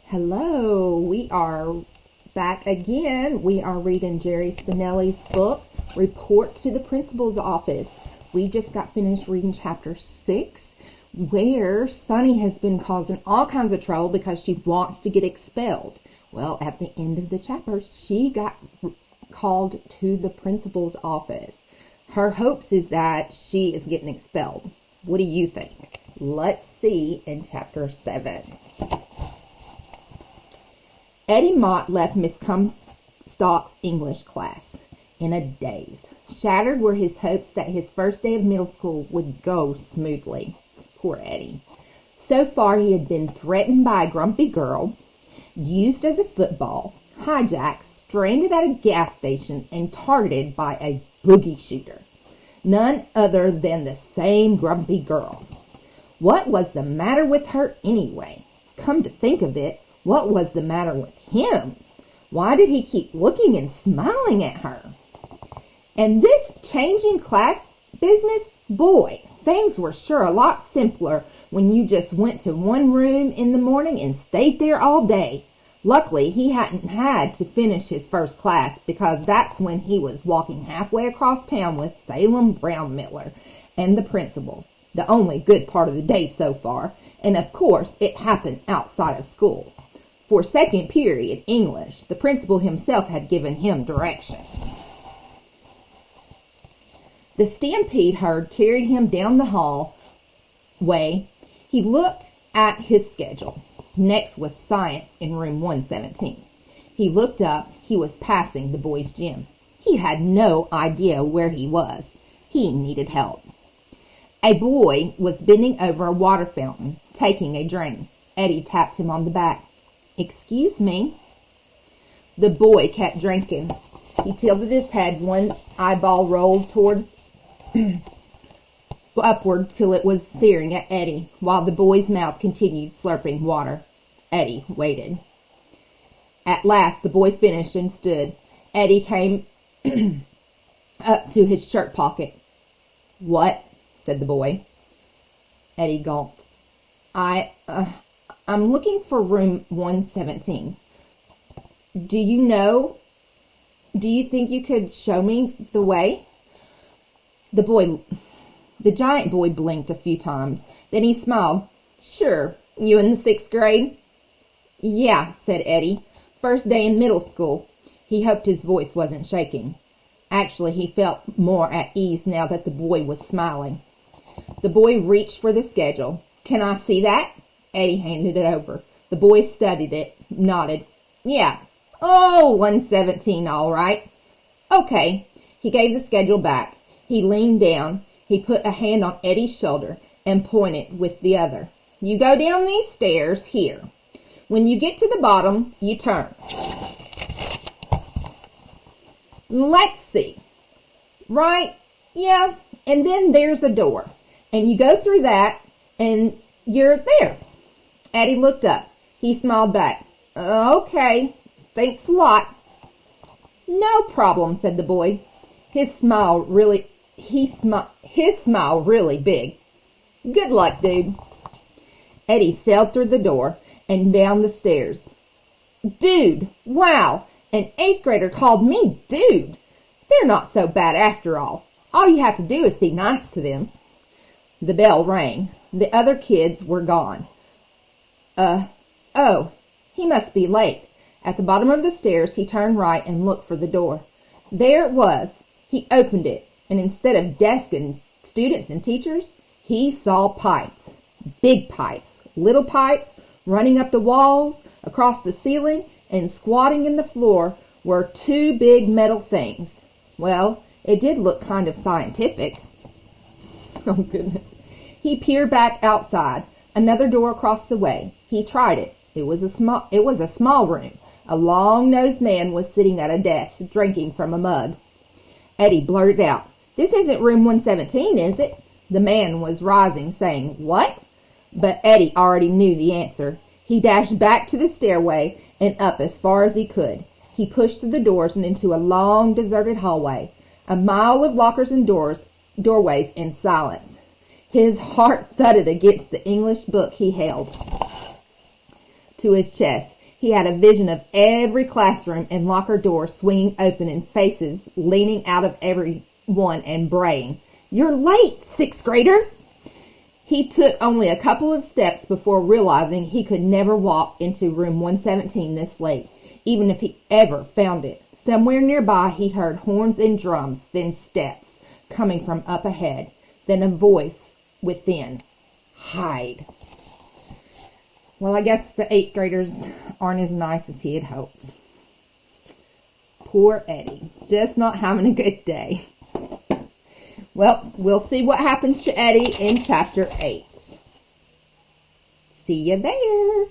Hello, we are back again. We are reading Jerry Spinelli's book, Report to the Principal's Office. We just got finished reading chapter 6, where Sunny has been causing all kinds of trouble because she wants to get expelled. Well, at the end of the chapter, she got called to the principal's office. Her hopes is that she is getting expelled. What do you think? Let's see in chapter 7. Eddie Mott left Miss Comstock's English class in a daze. Shattered were his hopes that his first day of middle school would go smoothly. Poor Eddie. So far he had been threatened by a grumpy girl, used as a football, hijacked, stranded at a gas station, and targeted by a boogie shooter. None other than the same grumpy girl. What was the matter with her anyway? Come to think of it, what was the matter with him? Why did he keep looking and smiling at her? And this changing class business? Boy, things were sure a lot simpler when you just went to one room in the morning and stayed there all day. Luckily, he hadn't had to finish his first class because that's when he was walking halfway across town with Salem Brown Miller and the principal. The only good part of the day so far. And of course, it happened outside of school. For second period English, the principal himself had given him directions. The stampede herd carried him down the hallway. He looked at his schedule. Next was science in room 117. He looked up. He was passing the boys' gym. He had no idea where he was. He needed help. A boy was bending over a water fountain, taking a drain. Eddie tapped him on the back. "Excuse me." The boy kept drinking. He tilted his head, one eyeball rolled towards upward till it was staring at Eddie, while the boy's mouth continued slurping water. Eddie waited. At last the boy finished and stood. Eddie came up to his shirt pocket. "What?" said the boy. Eddie gulped. I'm looking for room 117. Do you think you could show me the way? The giant boy blinked a few times. Then he smiled. "Sure. You in the 6th grade?" "Yeah," said Eddie. "First day in middle school." He hoped his voice wasn't shaking. Actually, he felt more at ease now that the boy was smiling. The boy reached for the schedule. "Can I see that?" Eddie handed it over. The boy studied it, nodded. "Yeah. Oh, 117, all right." "Okay." He gave the schedule back. He leaned down. He put a hand on Eddie's shoulder and pointed with the other. "You go down these stairs here. When you get to the bottom, you turn. Let's see. Right? Yeah. And then there's a door. And you go through that, and you're there." Eddie looked up. He smiled back. "Okay. Thanks a lot." "No problem," said the boy. His smile really big. "Good luck, dude." Eddie sailed through the door and down the stairs. "Dude, wow, an 8th grader called me dude. They're not so bad after all. All you have to do is be nice to them." The bell rang. The other kids were gone. Oh, he must be late. At the bottom of the stairs, he turned right and looked for the door. There it was. He opened it, and instead of desks and students and teachers, he saw pipes. Big pipes, little pipes, running up the walls, across the ceiling, and squatting in the floor were 2 big metal things. Well, it did look kind of scientific. Oh, goodness. He peered back outside. Another door across the way. He tried it. It was a small room. A long-nosed man was sitting at a desk, drinking from a mug. Eddie blurted out, "This isn't room 117, is it?" The man was rising, saying, "What?" But Eddie already knew the answer. He dashed back to the stairway and up as far as he could. He pushed through the doors and into a long, deserted hallway. A mile of lockers and doorways in silence. His heart thudded against the English book he held to his chest. He had a vision of every classroom and locker door swinging open and faces leaning out of every one and braying, "You're late, sixth grader!" He took only a couple of steps before realizing he could never walk into room 117 this late, even if he ever found it. Somewhere nearby he heard horns and drums, then steps coming from up ahead, then a voice within, "Hide." Well, I guess the 8th graders aren't as nice as he had hoped. Poor Eddie, just not having a good day. Well, we'll see what happens to Eddie in chapter 8. See you there.